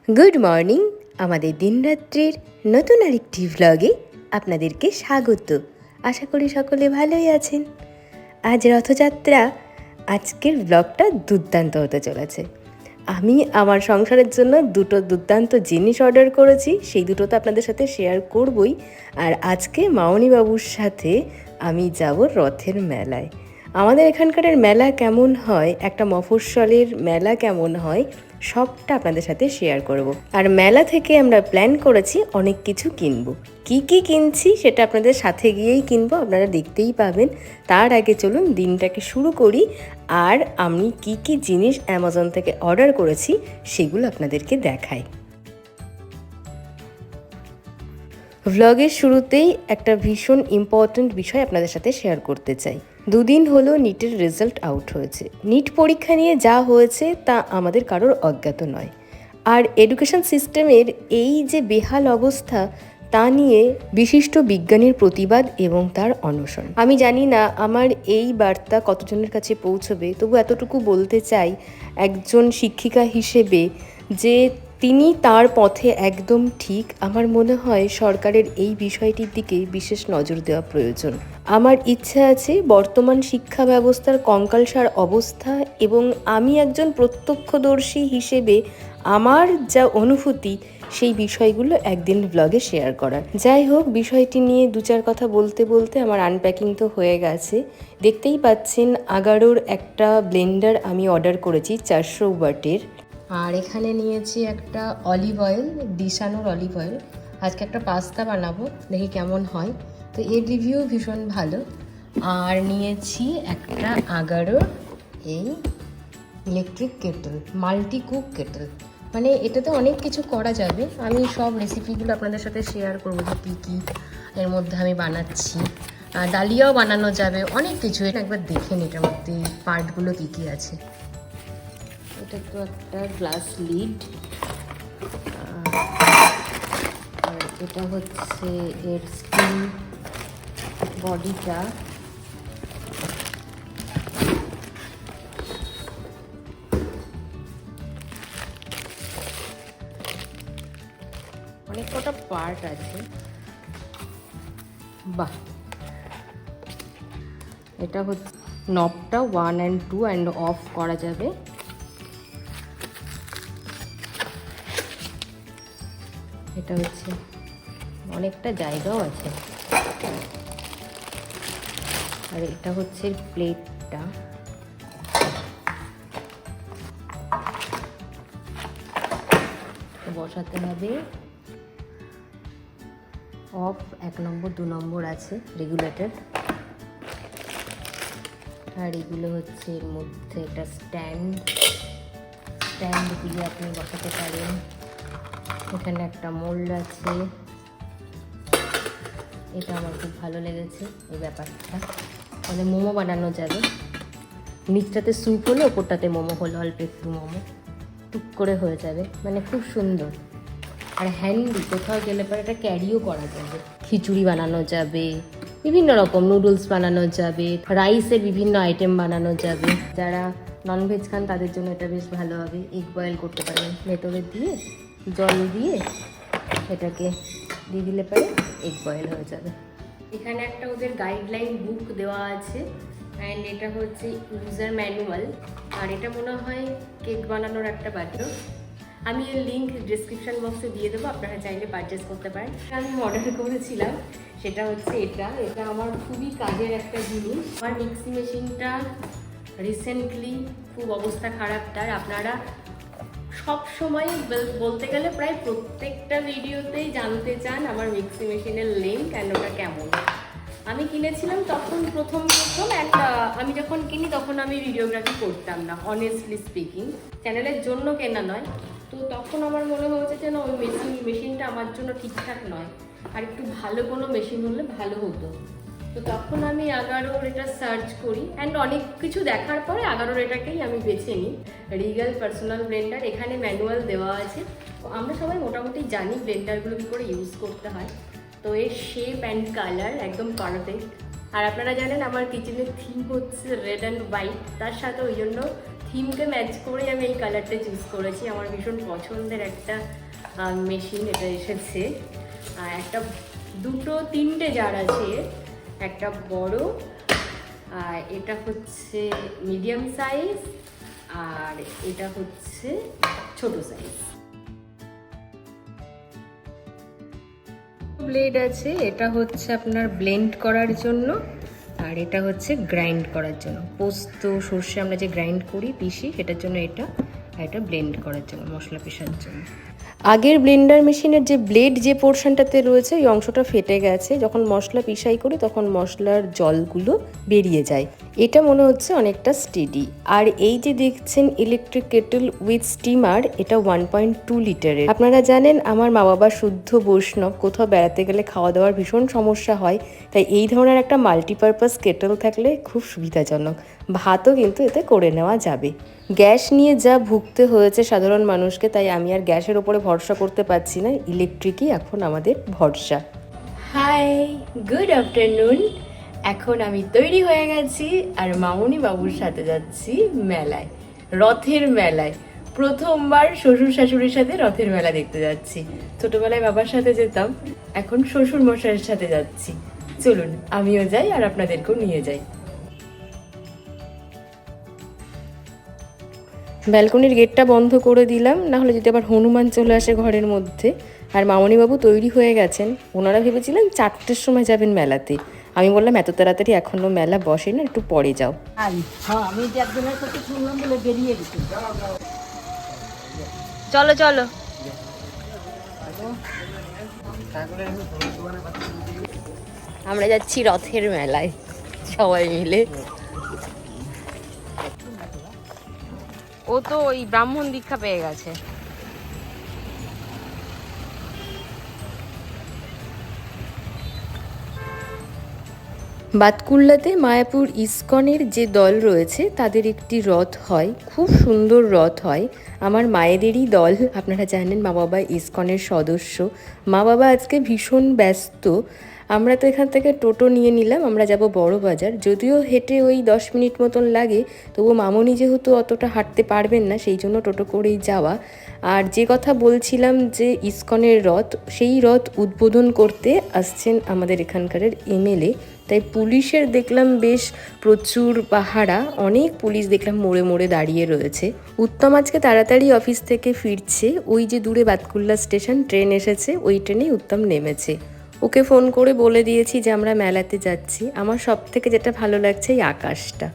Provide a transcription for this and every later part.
Good morning. আমাদের দিনরাত্রির নতুন আরেকটি ভ্লগে আপনাদেরকে স্বাগত। আশা করি সকলে ভালোই আছেন। আজ রথযাত্রা। আজকের ব্লগটা দুর্দান্ত হতে চলেছে। আমি আমার সংসারের জন্য দুটো দুর্দান্ত জিনিস অর্ডার করেছি, সেই দুটো তো আপনাদের সাথে শেয়ার করবই। আর আজকে মামনিবাবুর সাথে আমি যাব রথের মেলায়। আমাদের এখানকারের মেলা কেমন হয়, একটা মফস্বলের মেলা কেমন হয়, সবটা আপনাদের সাথে শেয়ার করব। আর মেলা থেকে আমরা প্ল্যান করেছি অনেক কিছু কিনবো। কি কি কিনছি সেটা আপনাদের সাথে গিয়েই কিনবো, আপনারা দেখতেই পাবেন। তার আগে চলুন দিনটাকে শুরু করি। আর আমি কি কি জিনিস অ্যামাজন থেকে অর্ডার করেছি সেগুলো আপনাদেরকে দেখাই। ভ্লগের শুরুতেই একটা ভীষণ ইম্পর্ট্যান্ট বিষয় আপনাদের সাথে শেয়ার করতে চাই। দুদিন হলো নিটের রেজাল্ট আউট হয়েছে। নিট পরীক্ষা নিয়ে যা হয়েছে তা আমাদের কারোর অজ্ঞাত নয়। আর এডুকেশন সিস্টেমের এই যে বেহাল অবস্থা, তা নিয়ে বিশিষ্ট বিজ্ঞানীর প্রতিবাদ এবং তার অনশন। আমি জানি না আমার এই বার্তা কতজনের কাছে পৌঁছবে, তবু এতটুকু বলতে চাই একজন শিক্ষিকা হিসেবে যে তিনি তার পথে একদম ঠিক। আমার মনে হয় সরকারের এই বিষয়টির দিকে বিশেষ নজর দেওয়া প্রয়োজন। আমার ইচ্ছা আছে বর্তমান শিক্ষা ব্যবস্থার কঙ্কালসার অবস্থা এবং আমি একজন প্রত্যক্ষদর্শী হিসেবে আমার যা অনুভূতি সেই বিষয়গুলো একদিন ব্লগে শেয়ার করার। যাই হোক, বিষয়টি নিয়ে দু চার কথা বলতে বলতে আমার আনপ্যাকিং তো হয়ে গেছে। দেখতেই পাচ্ছেন 11 একটা ব্লেন্ডার আমি অর্ডার করেছি 400 ওয়াটের। আর এখানে নিয়েছি একটা অলিভ অয়েল, দিশানোর অলিভ অয়েল। আজকে একটা পাস্তা বানাবো, দেখি কেমন হয়। তো এর রিভিউ ভীষণ ভালো। আর নিয়েছি একটা 11 এই electric Kettle, multi cook Kettle. মানে এটাতে অনেক কিছু করা যাবে। আমি সব রেসিপিগুলো আপনাদের সাথে শেয়ার করবো যে কী কী এর মধ্যে আমি বানাচ্ছি। ডালিয়াও বানানো যাবে, অনেক কিছু। এটা একবার দেখে নিন এটার মধ্যে পার্টগুলো কী কী আছে। এটা তো একটা গ্লাস লিড, আর এটা হচ্ছে এর স্টিল বডিটা। অনেক কটা পার্ট আছে, বাহ। এটা হচ্ছে নবটা 1 and 2 অ্যান্ড অফ করা যাবে। এটা হচ্ছে অনেকটা জায়গাও আছে। আর এটা হচ্ছে প্লেটটা। বসাতে হবে অফ 1 নম্বর 2 নম্বর আছে রেগুলেটর। আর এগুলো হচ্ছে এর মধ্যে একটা স্ট্যান্ড দিয়ে আপনি বসাতে পারেন। এখানে একটা মোল্ড আছে, এটা আমার খুব ভালো লেগেছে এই ব্যাপারটা। মানে মোমো বানানো যাবে, নিচটাতে স্যুপ হলো, ওপরটাতে মোমো হলো, অল্প একটু মোমো টুক করে হয়ে যাবে। মানে খুব সুন্দর আর হ্যান্ডি, কোথাও গেলে পরে এটা ক্যারিও করা যাবে। খিচুড়ি বানানো যাবে, বিভিন্ন রকম নুডলস বানানো যাবে, রাইসের বিভিন্ন আইটেম বানানো যাবে। যারা ননভেজ খান তাদের জন্য এটা বেশ ভালো হবে। এগ বয়েল করতে পারেন, ভেতরে দিয়ে জল দিয়ে এটাকে দিয়ে দিলে পরে এগ বয়েল হয়ে যাবে। এখানে একটা ওদের গাইডলাইন বুক দেওয়া আছে, অ্যান্ড এটা হচ্ছে ইউজার ম্যানুয়াল। আর এটা মনে হয় কেক বানানোর একটা পাত্র। আমি এর লিঙ্ক ডিসক্রিপশান বক্সে দিয়ে দেবো, আপনারা চাইলে পারচেস করতে পারেন। আমি অর্ডার করেছিলাম সেটা হচ্ছে এটা আমার খুবই কাজের একটা জিনিস। আমার মিক্সি মেশিনটা রিসেন্টলি খুব অবস্থা খারাপ তার। আপনারা সব সময় বলতে গেলে প্রায় প্রত্যেকটা ভিডিওতেই জানতে চান আমার মিক্সি মেশিনের লিঙ্ক অ্যান্ড ওটা কেমন। আমি কিনেছিলাম তখন প্রথম একটা, আমি যখন কিনি তখন আমি ভিডিওগ্রাফি করতাম না, অনেস্টলি স্পিকিং, চ্যানেলের জন্য কেনা নয়। তো তখন আমার মনে হয়েছে যে না, ওই মেশিনটা আমার জন্য ঠিকঠাক নয়, আর একটু ভালো কোনো মেশিন হলে ভালো হতো। তো তখন আমি 11 এটা সার্চ করি, অ্যান্ড অনেক কিছু দেখার পরে 11 এটাকেই আমি বেছে নিই। রিগাল পার্সোনাল ব্লেন্ডার, এখানে ম্যানুয়াল দেওয়া আছে। আমরা সবাই মোটামুটি জানি ব্লেন্ডারগুলো কী করে ইউজ করতে হয়। তো এর শেপ অ্যান্ড কালার একদম পারফেক্ট। আর আপনারা জানেন আমার কিচেনের থিম হচ্ছে রেড অ্যান্ড হোয়াইট, তার সাথে ওই জন্য থিমকে ম্যাচ করে আমি এই কালারটা চুজ করেছি। আমার ভীষণ পছন্দের একটা মেশিন এটা এসেছে। একটা দুটো তিনটে জার আছে, একটা বড়, আর এটা হচ্ছে মিডিয়াম সাইজ, আর এটা হচ্ছে ছোট সাইজ। ব্লেড আছে, এটা হচ্ছে আপনার ব্লেন্ড করার জন্য, আর এটা হচ্ছে গ্রাইন্ড করার জন্য। পোস্ত সর্ষে আমরা যে গ্রাইন্ড করি পিষি, সেটার জন্য এটা, আর এটা ব্লেন্ড করার জন্য, মশলা পেশার জন্য। আগের ব্লেন্ডার মেশিনের যে ব্লেড যে পোর্শনটাতে রয়েছে এই অংশটা ফেটে গেছে, যখন মশলা পিষাই করি তখন মশলার জলগুলো বেরিয়ে যায়। এটা মনে হচ্ছে অনেকটা স্টেডি। আর এই যে দেখছেন ইলেকট্রিক কেটল উইথ স্টিমার, এটা 1.2 লিটারের। আপনারা জানেন আমার মা বাবা শুদ্ধ বৈষ্ণব, কোথাও বেড়াতে গেলে খাওয়া দাওয়ার ভীষণ সমস্যা হয়, তাই এই ধরনের একটা মাল্টিপারপাস কেটল থাকলে খুব সুবিধাজনক। ভাতও কিন্তু এতে করে নেওয়া যাবে। গ্যাস নিয়ে যা ভুগতে হয়েছে সাধারণ মানুষকে, তাই আমি আর গ্যাসের ওপরে ভরসা করতে পারছি না, ইলেকট্রিকই এখন আমাদের ভরসা। Hi, good afternoon. এখন আমি তৈরি হয়ে গেছি আর মামুনি বাবুর সাথে যাচ্ছি মেলায়, রথের মেলায়। প্রথমবার শ্বশুর শাশুড়ির সাথে রথের মেলা দেখতে যাচ্ছি। ছোটবেলায় বাবার সাথে যেতাম, এখন শ্বশুর মশাইয়ের সাথে যাচ্ছি। চলুন আমিও যাই আর আপনাদেরকেও নিয়ে যাই। ব্যালকনির গেটটা বন্ধ করে দিলাম, না হলে যদি আবার হনুমান চলে আসে ঘরের মধ্যে। আর মামনিবাবু তৈরি হয়ে গেছেন। ওনারা ভেবেছিলেন 4টের সময় যাবেন মেলাতে। আমি বললাম এত তাড়াতাড়ি এখনো মেলা বসে না, একটু পরে যাও। চলো চলো, আমরা যাচ্ছি রথের মেলায় সবাই মিলে। ও তো ওই ব্রাহ্মণ দীক্ষা পেয়ে গেছে। বাতকুল্লাতে মায়াপুর ইসকনের যে দল রয়েছে তাদের একটি রথ হয়, খুব সুন্দর রথ হয়। আমার মায়েদেরই দল, আপনারা জানেন মা বাবা ইসকনের সদস্য। মা বাবা আজকে ভীষণ ব্যস্ত। আমরা তো এখান থেকে টোটো নিয়ে নিলাম, আমরা যাব বড় বাজার। যদিও হেঁটে ওই 10 মিনিট মতন লাগে, তবু মামনি যেহেতু অতটা হাঁটতে পারবেন না, সেই জন্য টোটো করেই যাওয়া। আর যে কথা বলছিলাম যে ইসকনের রথ, সেই রথ উদ্বোধন করতে আসছেন আমাদের এখানকার এমএলএ। তাই পুলিশের দেখলাম বেশ প্রচুর পাহারা, অনেক পুলিশ দেখলাম মোড়ে মোড়ে দাঁড়িয়ে রয়েছে। উত্তম আজকে তাড়াতাড়ি অফিস থেকে ফিরছে। ওই যে দূরে বাতকুল্লা স্টেশন, ট্রেন এসেছে, ওই ট্রেনেই উত্তম নেমেছে। ওকে ফোন করে বলে দিয়েছি যে আমরা মেলাতে যাচ্ছি। আমার সব থেকে যেটা ভালো লাগছে এই আকাশটা,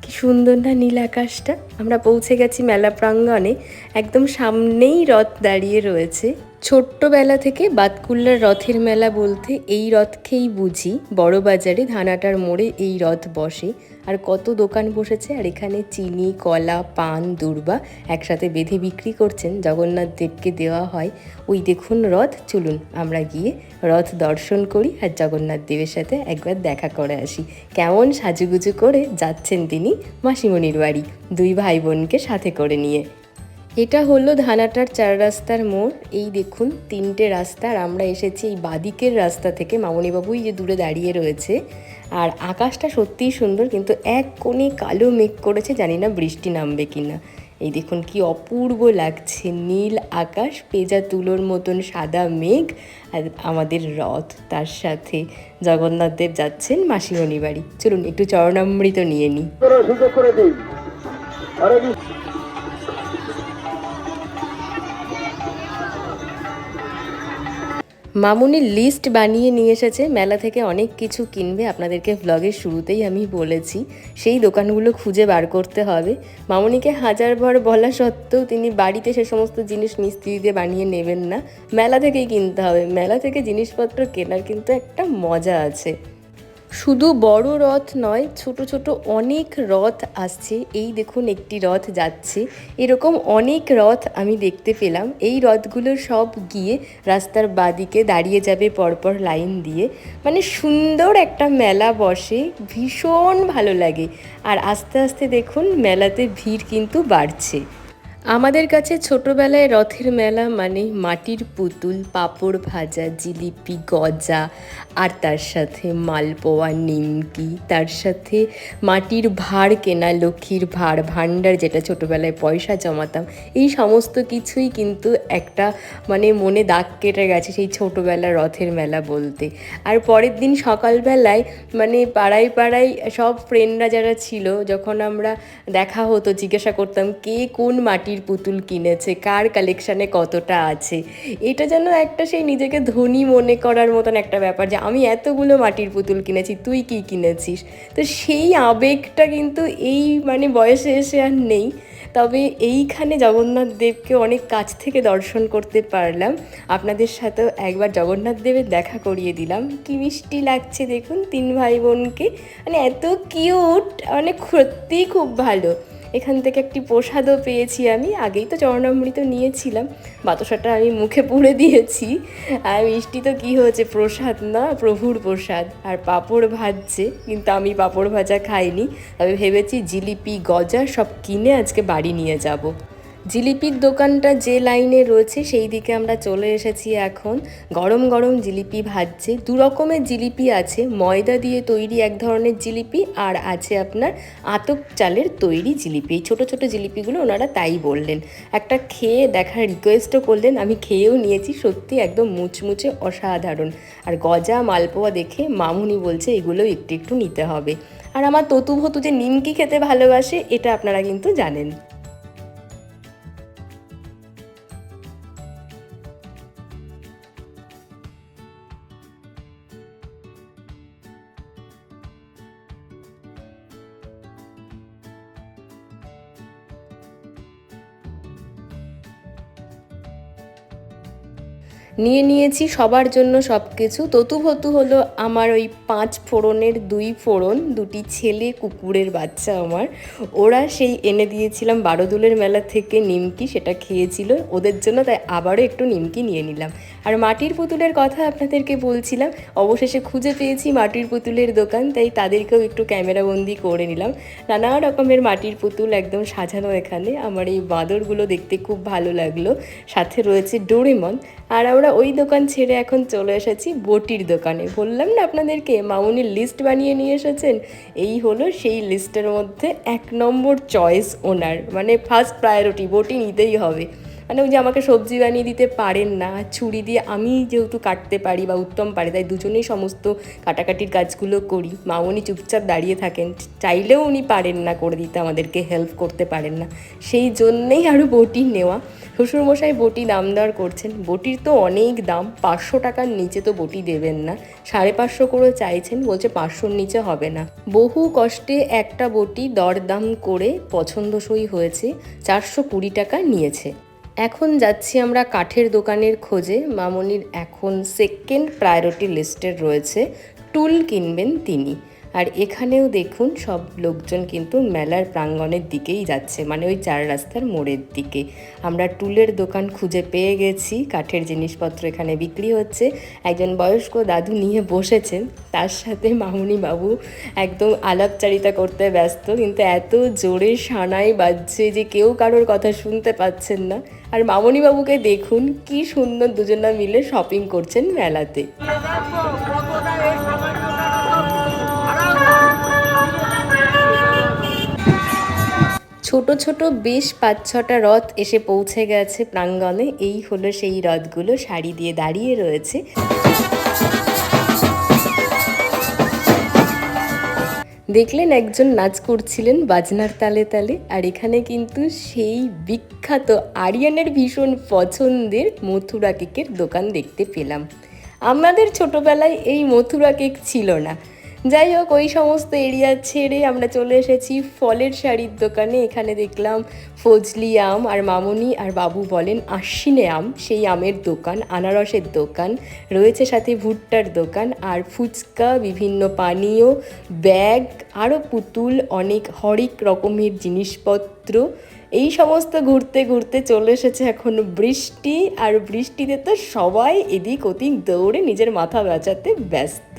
কি সুন্দর না নীল আকাশটা। আমরা পৌঁছে গেছি মেলা প্রাঙ্গণে, একদম সামনেই রথ দাঁড়িয়ে রয়েছে। ছোট্টবেলা থেকে বাতকুল্লার রথের মেলা বলতে এই রথকেই বুঝি। বড় বাজারে ধানাটার মোড়ে এই রথ বসে, আর কত দোকান বসেছে। আর এখানে চিনি, কলা, পান, দূর্বা একসাথে বেঁধে বিক্রি করছেন, জগন্নাথ দেবকে দেওয়া হয়। ওই দেখুন রথ, চলুন আমরা গিয়ে রথ দর্শন করি আর জগন্নাথ দেবের সাথে একবার দেখা করে আসি। কেমন সাজুগুজু করে যাচ্ছেন তিনি মাসিমণির বাড়ি, 2 ভাই বোনকে সাথে করে নিয়ে। এটা হলো ধানাটার 4 রাস্তার মোড়। এই দেখুন 3টে রাস্তা, আর আমরা এসেছি এই বাদিকের রাস্তা থেকে। মামনিবাবুই যে দূরে দাঁড়িয়ে রয়েছে। আর আকাশটা সত্যিই সুন্দর, কিন্তু এক কোণে কালো মেঘ করেছে, জানি না বৃষ্টি নামবে কিনা। এই দেখুন কি অপূর্ব লাগছে, নীল আকাশ, পেঁজা তুলোর মতন সাদা মেঘ, আর আমাদের রথ, তার সাথে জগন্নাথ দেব যাচ্ছেন মাসিমণি বাড়ি। চলুন একটু চরণামৃত নিয়ে নিই। মামুনি লিস্ট বানিয়ে নিয়ে এসেছে, মেলা থেকে অনেক কিছু কিনবে। আপনাদেরকে ভ্লগের শুরুতেই আমি বলেছি সেই দোকানগুলো খুঁজে বার করতে হবে। মামুনিকে 1000বার বলা সত্ত্বেও তিনি বাড়িতে সে সমস্ত জিনিস মিস্ত্রি দিয়ে বানিয়ে নেবেন না, মেলা থেকেই কিনতে হবে। মেলা থেকে জিনিসপত্র কেনার কিন্তু একটা মজা আছে। শুধু বড় রথ নয়, ছোট ছোট অনেক রথ আসছে। এই দেখুন একটি রথ যাচ্ছে, এরকম অনেক রথ আমি দেখতে পেলাম। এই রথগুলো সব গিয়ে রাস্তার বাদিকে দাঁড়িয়ে যাবে পরপর লাইন দিয়ে। মানে সুন্দর একটা মেলা বসে, ভীষণ ভালো লাগে। আর আস্তে আস্তে দেখুন মেলাতে ভিড় কিন্তু বাড়ছে। আমাদের কাছে ছোটবেলায় রথের মেলা মানে মাটির পুতুল, পাঁপড় ভাজা, জিলিপি, গজা, আর তার সাথে মালপোয়া, নিমকি, তার সাথে মাটির ভাঁড় কেনা, লক্ষ্মীর ভাঁড়, ভাণ্ডার, যেটা ছোটবেলায় পয়সা জমাতাম। এই সমস্ত কিছুই কিন্তু একটা মানে মনে দাগ কেটে গেছে সেই ছোটবেলার রথের মেলা বলতে। আর পরের দিন সকালবেলায় মানে পাড়ায় পাড়ায় সব ফ্রেন্ডরা যারা ছিল, যখন আমরা দেখা হতো, জিজ্ঞাসা করতাম কে কোন মাটির পুতুল কিনেছে, কার কালেকশানে কতটা আছে। এটা যেন একটা সেই নিজেকে ধনী মনে করার মতন একটা ব্যাপার যে আমি এতগুলো মাটির পুতুল কিনেছি, তুই কি কিনেছিস। তো সেই আবেগটা কিন্তু এই মানে বয়সে এসে আর নেই। তবে এইখানে জগন্নাথ দেবকে অনেক কাছ থেকে দর্শন করতে পারলাম। আপনাদের সাথেও একবার জগন্নাথ দেবের দেখা করিয়ে দিলাম। কি মিষ্টি লাগছে দেখুন তিন ভাই বোনকে, মানে এত কিউট, মানে সত্যিই খুব ভালো। এখান থেকে একটি প্রসাদও পেয়েছি আমি, আগেই তো চরণামৃত নিয়েছিলাম, বাতাসাটা আমি মুখে পুড়ে দিয়েছি। আর মিষ্টি তো কী হয়েছে, প্রসাদ না, প্রভুর প্রসাদ। আর পাঁপড় ভাজছে, কিন্তু আমি পাঁপড় ভাজা খাইনি, তবে ভেবেছি জিলিপি, গজা সব কিনে আজকে বাড়ি নিয়ে যাব। জিলিপির দোকানটা যে লাইনে রয়েছে সেই দিকে আমরা চলে এসেছি এখন। গরম গরম জিলিপি ভাজছে। দু রকমের জিলিপি আছে, ময়দা দিয়ে তৈরি এক ধরনের জিলিপি, আর আছে আপনার আতপ চালের তৈরি জিলিপি। এই ছোটো ছোটো জিলিপিগুলো ওনারা তাই বললেন। একটা খেয়ে দেখার রিকোয়েস্টও করলেন, আমি খেয়েও নিয়েছি, সত্যি একদম মুচমুচে অসাধারণ। আর গজা, মালপোয়া দেখে মামুনি বলছে এগুলো একটু একটু নিতে হবে। আর আমার ততুভতু যে নিমকি খেতে ভালোবাসে, এটা আপনারা কিন্তু জানেন। নিয়ে নিয়েছি সবার জন্য সব কিছু। ততুভতু হলো আমার ওই 5 ফোড়নের 2 ফোড়ন, দুটি ছেলে কুকুরের বাচ্চা আমার, ওরা সেই এনে দিয়েছিলাম বারোদুলের মেলা থেকে নিমকি, সেটা খেয়েছিল ওদের জন্য, তাই আবারও একটু নিমকি নিয়ে নিলাম। আর মাটির পুতুলের কথা আপনাদেরকে বলছিলাম, অবশেষে খুঁজে পেয়েছি মাটির পুতুলের দোকান, তাই তাদেরকেও একটু ক্যামেরাবন্দি করে নিলাম। নানা রকমের মাটির পুতুল একদম সাজানো এখানে। আমার এই বাঁদরগুলো দেখতে খুব ভালো লাগলো, সাথে রয়েছে ডোরেমন। আর আমরা ওই দোকান ছেড়ে এখন চলে এসেছি বটির দোকানে। বললাম না আপনাদেরকে, মামুনি লিস্ট বানিয়ে নিয়ে এসেছেন, এই হলো সেই লিস্টের মধ্যে 1 নম্বর চয়েস ওনার, মানে ফার্স্ট প্রায়োরিটি বটি নিতেই হবে। মানে ওই যে আমাকে সবজি বানিয়ে দিতে পারেন না, ছুরি দিয়ে আমি যেহেতু কাটতে পারি বা উত্তম পারি, তাই দুজনেই সমস্ত কাটাকাটির কাজগুলো করি। মামুনি চুপচাপ দাঁড়িয়ে থাকেন, চাইলেও উনি পারেন না করে দিতে, আমাদেরকে হেল্প করতে পারেন না, সেই জন্যেই আরও বটি নেওয়া। শ্বশুরমশাই বটি দাম দর করছেন, বটির তো অনেক দাম, 500 টাকার নিচে তো বটি দেবেন না, 550 করে চাইছেন, বলছে 500-র নিচে হবে না। বহু কষ্টে একটা বটি দরদাম করে পছন্দসই হয়েছে, 420 টাকা নিয়েছে। এখন যাচ্ছি আমরা কাঠের দোকানের খোঁজে। মামনির এখন সেকেন্ড প্রায়োরিটি লিস্টের রয়েছে, টুল কিনবেন তিনি। আর এখানেও দেখুন সব লোকজন কিন্তু মেলার প্রাঙ্গণের দিকেই যাচ্ছে, মানে ওই 4 রাস্তার মোড়ের দিকে। আমরা টুলের দোকান খুঁজে পেয়ে গেছি, কাঠের জিনিসপত্র এখানে বিক্রি হচ্ছে। একজন বয়স্ক দাদু নিয়ে বসেছেন, তার সাথে মামুনি বাবু একদম আলাপচারিতা করতে ব্যস্ত, কিন্তু এত জোরে সানাই বাজছে যে কেউ কারোর কথা শুনতে পাচ্ছেন না। আর মামুনি বাবুকে দেখুন কি সুন্দর দুজনা মিলে শপিং করছেন মেলাতে। ছোট ছোট বেশ 5-6টা রথ এসে পৌঁছে গেছে প্রাঙ্গণে। এই হলো সেই রথগুলো, সারি দিয়ে দাঁড়িয়ে রয়েছে। দেখলেন একজন নাচ করছিলেন বাজনার তালে তালে। আর এখানে কিন্তু সেই বিখ্যাত আরিয়ানের ভীষণ পছন্দের মথুরা কেকের দোকান দেখতে পেলাম। আমাদের ছোটবেলায় এই মথুরা কেক ছিল না। যাই হোক, ওই সমস্ত এরিয়া ছেড়ে আমরা চলে এসেছি ফলের শাড়ির দোকানে। এখানে দেখলাম ফজলি আম, আর মামুনি আর বাবু বলেন আশ্বিনে আম, সেই আমের দোকান, আনারসের দোকান রয়েছে, সাথে ভুট্টার দোকান, আর ফুচকা, বিভিন্ন পানীয়, ব্যাগ, আরও পুতুল, অনেক হরেক রকমের জিনিসপত্র। এই সমস্ত ঘুরতে ঘুরতে চলে এসেছে এখন বৃষ্টি। আর বৃষ্টিতে তো সবাই এদিক ওদিক দৌড়ে নিজের মাথা বাঁচাতে ব্যস্ত।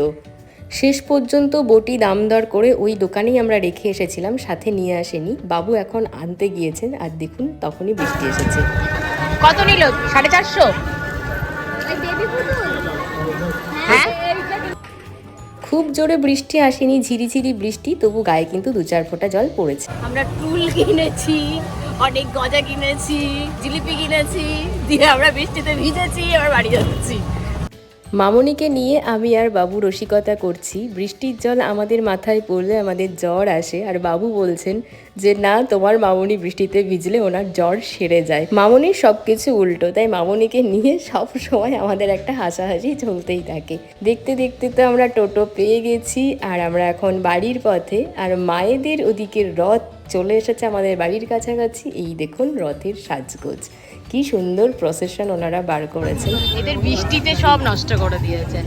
শেষ পর্যন্ত বটি দাম দর করে ওই দোকানেই আমরা রেখে এসেছিলাম, সাথে নিয়ে আসেনি। বাবু এখন আনতে গিয়েছেন, আর দেখুন তখনই বৃষ্টি এসেছে। কত নিল? 450। হ্যাঁ, খুব জোরে বৃষ্টি আসেনি, ঝিরিঝিরি বৃষ্টি, তবু গায়ে কিন্তু 2-4 ফোঁটা জল পড়েছে। আমরা টুল কিনেছি, অনেক গজা কিনেছি, জিলিপি কিনেছি, দিয়ে আমরা বৃষ্টিতে ভিজেছি, আবার বাড়ি যাচ্ছি। মামনিকে নিয়ে আমি আর বাবু রসিকতা করছি। বৃষ্টির জল আমাদের মাথায় পড়লে আমাদের জ্বর আসে, আর বাবু বলছেন যে না, তোমার মামনি বৃষ্টিতে ভিজলে ওনার জ্বর সেরে যায়। মামনির সব কিছু উল্টো, তাই মামনিকে নিয়ে সব সময় আমাদের একটা হাসাহাসি চলতেই থাকে। দেখতে দেখতে তো আমরা টোটো পেয়ে গেছি, আর আমরা এখন বাড়ির পথে। আর মায়েদের ওদিকের রথ চলে এসেছে আমাদের বাড়ির কাছাকাছি। এই দেখুন রথের সাজগোজ, কি সুন্দর প্রসেশন ওনারা বার করেছেন। এদের বৃষ্টিতে সব নষ্ট করে দিয়েছে।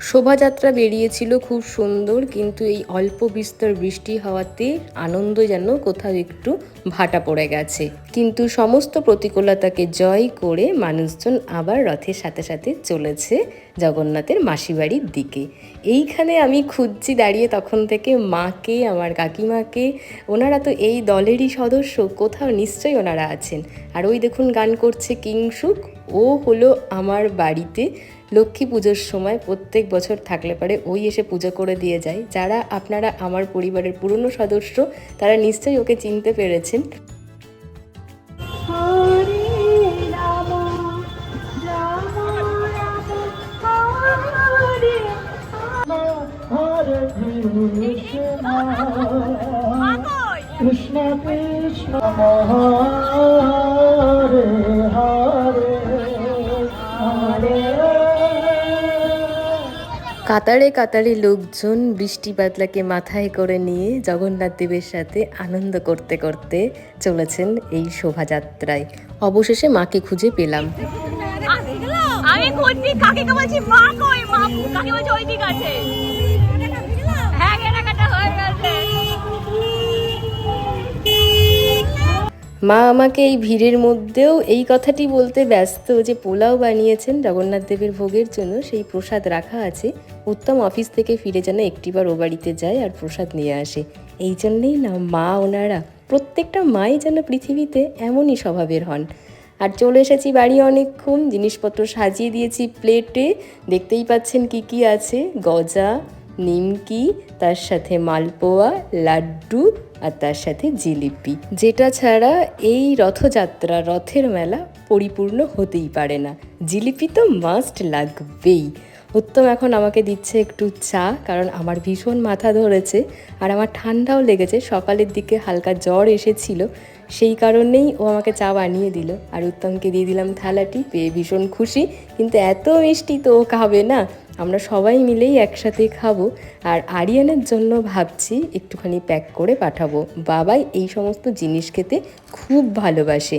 শোভাযাত্রা বেরিয়েছিল খুব সুন্দর, কিন্তু এই অল্প বিস্তর বৃষ্টি হওয়াতে আনন্দ যেন কোথাও একটু ভাটা পড়ে গেছে। কিন্তু সমস্ত প্রতিকূলতাকে জয় করে মানুষজন আবার রথের সাথে সাথে চলেছে জগন্নাথের মাসিবাড়ির দিকে। এইখানে আমি খুঁজছি দাঁড়িয়ে তখন থেকে মাকে, আমার কাকিমাকে। ওনারা তো এই দলেরই সদস্য, কোথাও নিশ্চয়ই ওনারা আছেন। আর ওই দেখুন গান করছে কিংসুক। ও হলো আমার বাড়িতে লক্ষ্মী পুজোর সময় প্রত্যেক বছর থাকলে পারে ওই এসে পুজো করে দিয়ে যায়। যারা আপনারা আমার পরিবারের পুরনো সদস্য তারা নিশ্চয়ই ওকে চিনতে পেরেছেন। কৃষ্ণ কৃষ্ণ হরে হরে হরে। কাতারে কাতারে লোকজন বৃষ্টি বাদলাকে মাথায় করে নিয়ে জগন্নাথ দেবের সাথে আনন্দ করতে করতে চলেছেন এই শোভাযাত্রায়। অবশেষে মাকে খুঁজে পেলাম। আমি খুঁজছি কাকিকে, বলছি মা কই, মা কাকি বলছে ওই দিক আছে। হ্যাঁ, কেনাকাটা হয়ে গেছে। মা আমাকে এই ভিড়ের মধ্যেও এই কথাটি বলতে ব্যস্ত যে পোলাও বানিয়েছেন জগন্নাথ দেবের ভোগের জন্য, সেই প্রসাদ রাখা আছে। উত্তম অফিস থেকে ফিরে যেন একটিবার ও বাড়িতে যায় আর প্রসাদ নিয়ে আসে। এই জন্যেই না মা ওনারা, প্রত্যেকটা মাই যেন পৃথিবীতে এমনই স্বভাবের হন। আর চলে এসেছি বাড়ি অনেকক্ষণ, জিনিসপত্র সাজিয়ে দিয়েছি প্লেটে। দেখতেই পাচ্ছেন কি কি আছে, গজা, নিমকি, তার সাথে মালপোয়া, লাড্ডু, আর তার সাথে জিলিপি, যেটা ছাড়া এই রথযাত্রা, রথের মেলা পরিপূর্ণ হতেই পারে না। জিলিপি তো মাস্ট লাগবেই। উত্তম এখন আমাকে দিচ্ছে একটু চা, কারণ আমার ভীষণ মাথা ধরেছে আর আমার ঠান্ডাও লেগেছে। সকালের দিকে হালকা জ্বর এসেছিল, সেই কারণেই ও আমাকে চা বানিয়ে দিল। আর উত্তমকে দিয়ে দিলাম থালাটি, পেয়ে ভীষণ খুশি। কিন্তু এত মিষ্টি তো ও খাবে না, আমরা সবাই মিলেই একসাথে খাবো। আর আরিয়ানের জন্য ভাবছি একটুখানি প্যাক করে পাঠাবো। বাবাই এই সমস্ত জিনিস খেতে খুব ভালোবাসে।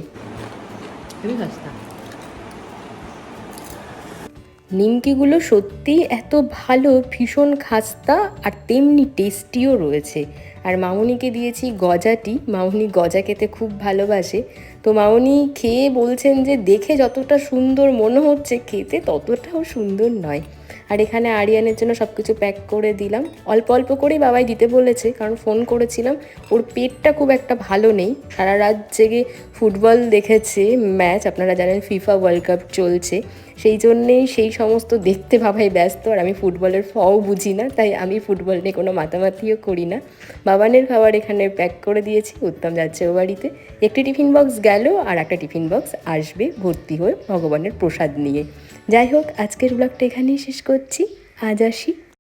নিমকিগুলো সত্যি এত ভালো, ভীষণ খাস্তা আর তেমনি টেস্টিও রয়েছে। আর মামনিকে দিয়েছি গজাটি, মামনি গজা খেতে খুব ভালোবাসে। তো মামনি খেয়ে বলছেন যে দেখে যতটা সুন্দর মনে হচ্ছে খেতে ততটাও সুন্দর নয়। আর এখানে আরিয়ানের জন্য সব কিছু প্যাক করে দিলাম। অল্প অল্প করেই বাবাই দিতে বলেছে, কারণ ফোন করেছিলাম, ওর পেটটা খুব একটা ভালো নেই। সারা রাত জেগে ফুটবল দেখেছে ম্যাচ, আপনারা জানেন ফিফা ওয়ার্ল্ড কাপ চলছে, সেই জন্যেই সেই সমস্ত দেখতে বাবাই ব্যস্ত। আর আমি ফুটবলের ফও বুঝি না, তাই আমি ফুটবল নিয়ে কোনো মাতামাতিও করি না। বাবানের খাবার এখানে প্যাক করে দিয়েছি, উত্তম যাচ্ছে ও বাড়িতে। একটি টিফিন বক্স গেল, আর একটা টিফিন বক্স আসবে ভর্তি হয়ে ভগবানের প্রসাদ নিয়ে। যাই হোক, আজকের ব্লগটা এখানেই শেষ করছি। আজ আসি।